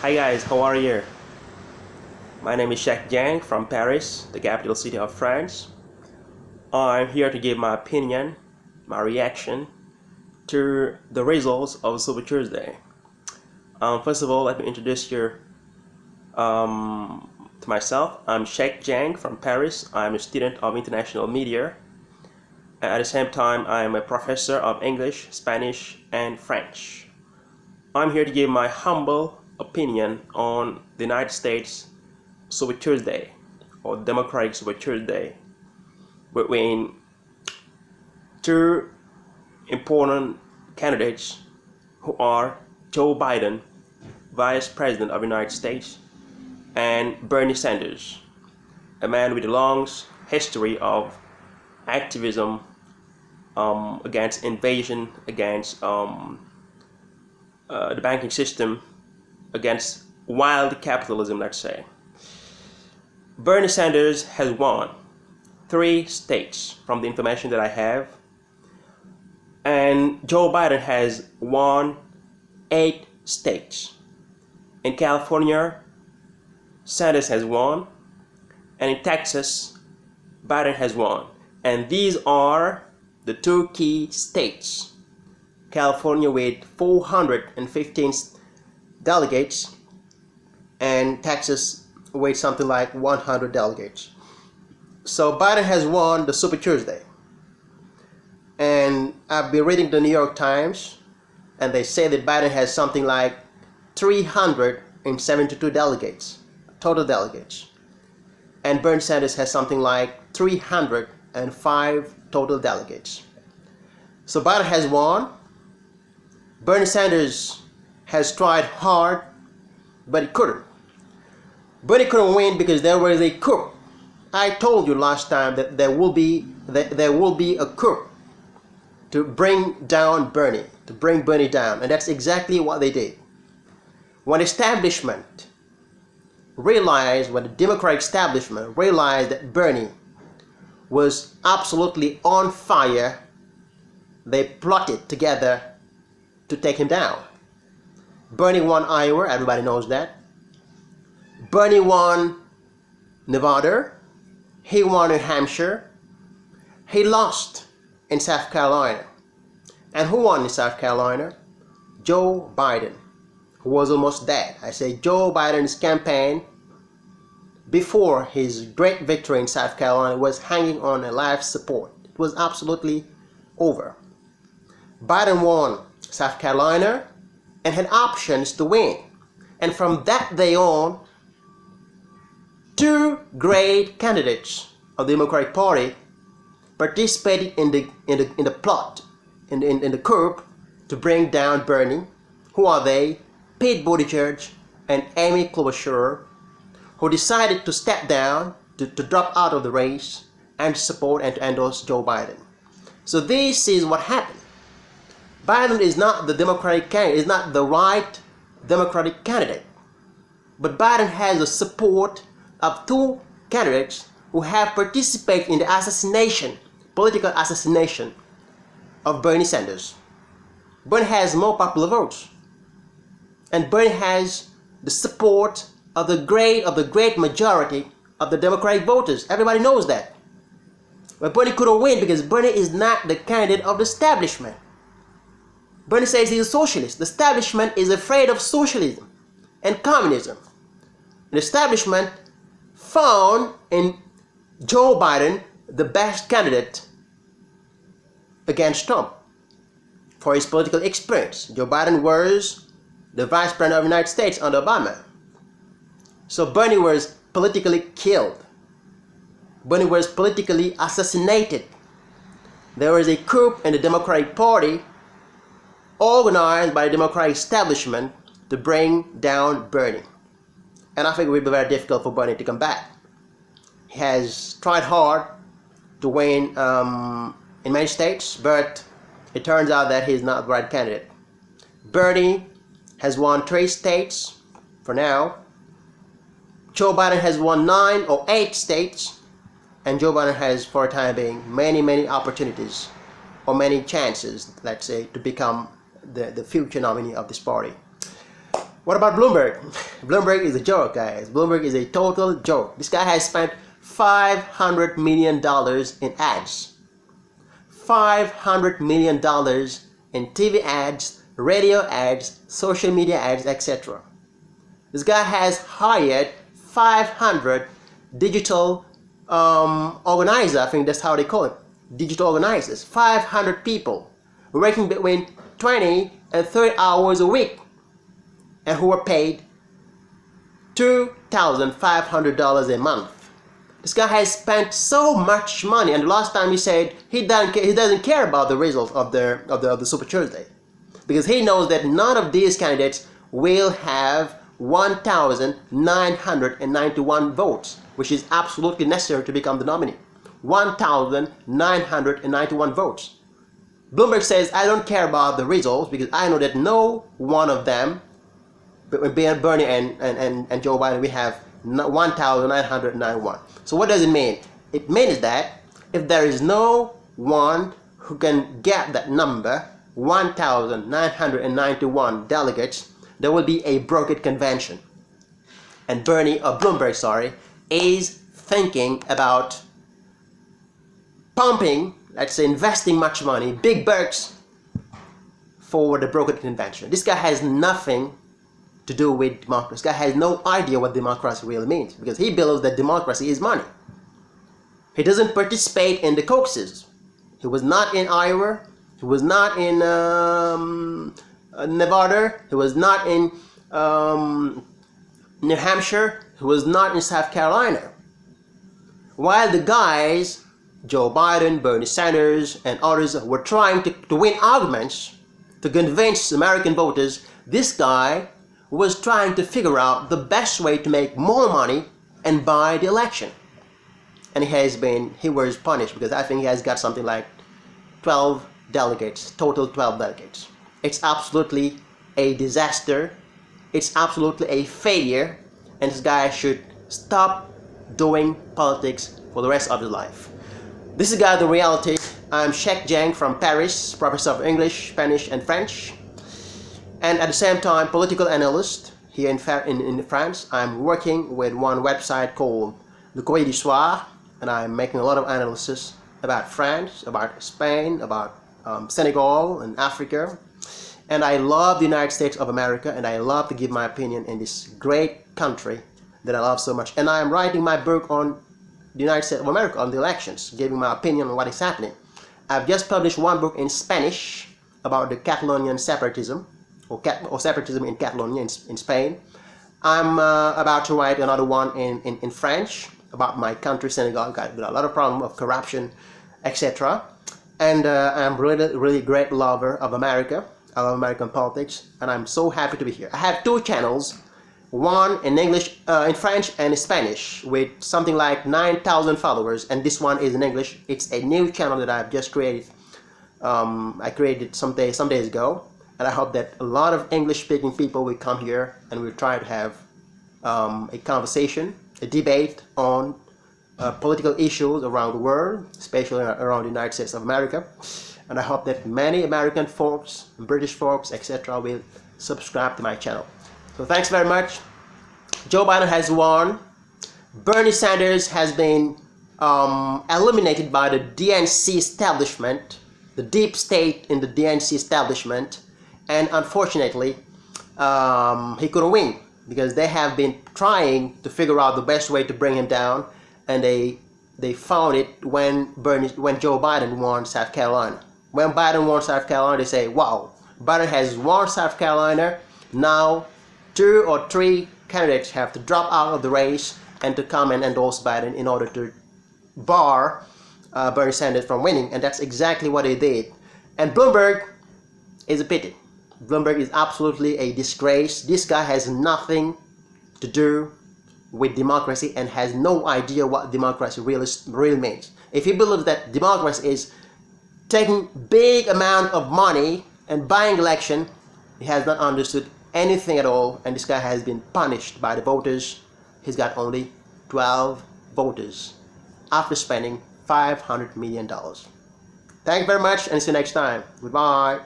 Hi guys, how are you? My name is Sheikh Jiang from Paris, the capital city of France. I'm here to give my opinion, my reaction to the results of Super Tuesday. First of all, let me introduce you to myself. I'm Sheikh Jiang from Paris. I'm a student of international media. And at the same time, I'm a professor of English, Spanish, and French. I'm here to give my humble opinion on the United States Super Tuesday, or Democratic Super Tuesday, between two important candidates who are Joe Biden, Vice President of the United States, and Bernie Sanders, a man with a long history of activism against invasion, against the banking system, against wild capitalism, let's say. Bernie Sanders has won 3 states from the information that I have, and Joe Biden has won 8 states. In California, Sanders has won, and in Texas, Biden has won. And these are the 2 key states. California with 415 delegates, and Texas with something like 100 delegates. So Biden has won the Super Tuesday. And I've been reading the New York Times, and they say that Biden has something like 372 delegates, total delegates. And Bernie Sanders has something like 305 total delegates. So Biden has won. Bernie Sanders has tried hard, but he couldn't. Bernie couldn't win because there was a coup. I told you last time that there will be a coup to bring down Bernie, to bring Bernie down, and that's exactly what they did. When the establishment realized, when the Democratic establishment realized that Bernie was absolutely on fire, they plotted together to take him down. Bernie won Iowa, everybody knows that. Bernie won Nevada. He won New Hampshire. He lost in South Carolina. And who won in South Carolina? Joe Biden, who was almost dead. I say Joe Biden's campaign before his great victory in South Carolina was hanging on a life support. It was absolutely over. Biden won South Carolina and had options to win. And from that day on, 2 great candidates of the Democratic Party participated in the plot, in the coup to bring down Bernie. Who are they? Pete Buttigieg and Amy Klobuchar, who decided to step down, to drop out of the race and support and to endorse Joe Biden. So this is what happened. Biden is not the Democratic candidate, is not the right Democratic candidate. But Biden has the support of 2 candidates who have participated in the assassination, political assassination of Bernie Sanders. Bernie has more popular votes. And Bernie has the support of the great majority of the Democratic voters. Everybody knows that. But Bernie couldn't win because Bernie is not the candidate of the establishment. Bernie says he's a socialist. The establishment is afraid of socialism and communism. The establishment found in Joe Biden the best candidate against Trump for his political experience. Joe Biden was the Vice President of the United States under Obama. So Bernie was politically killed. Bernie was politically assassinated. There was a coup in the Democratic Party organized by the Democratic establishment to bring down Bernie. And I think it will be very difficult for Bernie to come back. He has tried hard to win in many states, but it turns out that he's not the right candidate. Bernie has won 3 states for now. Joe Biden has won 9 or 8 states, and Joe Biden has, for the time being, many opportunities or many chances, let's say, to become the future nominee of this party. What about Bloomberg? Bloomberg is a joke, guys. Bloomberg is a total joke. This guy has spent $500 million in ads. $500 million in TV ads, radio ads, social media ads, etc. This guy has hired 500 digital organizers. I think that's how they call it. Digital organizers. 500 people working between 20 and 30 hours a week, and who are paid $2,500 a month. This guy has spent so much money, and the last time he said he doesn't care about the results of the Super Tuesday, because he knows that none of these candidates will have 1,991 votes, which is absolutely necessary to become the nominee. 1,991 votes. Bloomberg says, I don't care about the results because I know that no one of them, Bernie and Joe Biden, we have 1,991. So what does it mean? It means that if there is no one who can get that number, 1,991 delegates, there will be a broken convention. And Bloomberg, is thinking about pumping, let's say investing much money, big bucks, for the brokered convention. This guy has nothing to do with democracy. This guy has no idea what democracy really means, because he believes that democracy is money. He doesn't participate in the caucuses. He was not in Iowa. He was not in Nevada. He was not in New Hampshire. He was not in South Carolina. While the guys, Joe Biden, Bernie Sanders, and others, were trying to win arguments to convince American voters, this guy was trying to figure out the best way to make more money and buy the election. And he was punished, because I think he has got something like 12 delegates, total 12 delegates. It's absolutely a disaster. It's absolutely a failure, and this guy should stop doing politics for the rest of his life. This is Guide to Reality. I'm Sheikh Jiang from Paris, professor of English, Spanish, and French, and at the same time political analyst here in France. I'm working with one website called Le Courrier du Soir, and I'm making a lot of analysis about France, about Spain, about Senegal and Africa. And I love the United States of America, and I love to give my opinion in this great country that I love so much. And I am writing my book on the United States of America, on the elections, giving my opinion on what is happening. I've just published one book in Spanish about the Catalonian separatism, or separatism in Catalonia in Spain. I'm about to write another one in French about my country, Senegal. Got a lot of problems of corruption, etc. And I'm really great lover of America. I love American politics, and I'm so happy to be here. I have two channels, one in English, in French and in Spanish, with something like 9,000 followers, and this one is in English. It's a new channel that I've just created. I created some days ago, and I hope that a lot of English-speaking people will come here, and we'll try to have a conversation, a debate on political issues around the world, especially around the United States of America. And I hope that many American folks, British folks, etc. will subscribe to my channel. So thanks very much. Joe Biden has won. Bernie Sanders has been eliminated by the DNC establishment, the deep state in the DNC establishment. And unfortunately, he couldn't win, because they have been trying to figure out the best way to bring him down. And they found it when Joe Biden won South Carolina. When Biden won South Carolina, they say, wow, Biden has won South Carolina. Now 2 or 3 candidates have to drop out of the race and to come and endorse Biden in order to bar Bernie Sanders from winning. And that's exactly what they did. And Bloomberg is a pity. Bloomberg is absolutely a disgrace. This guy has nothing to do with democracy and has no idea what democracy really means. If he believes that democracy is taking big amount of money and buying election, he has not understood anything at all, and this guy has been punished by the voters. He's got only 12 voters after spending $500 million. Thank you very much, and see you next time. Goodbye.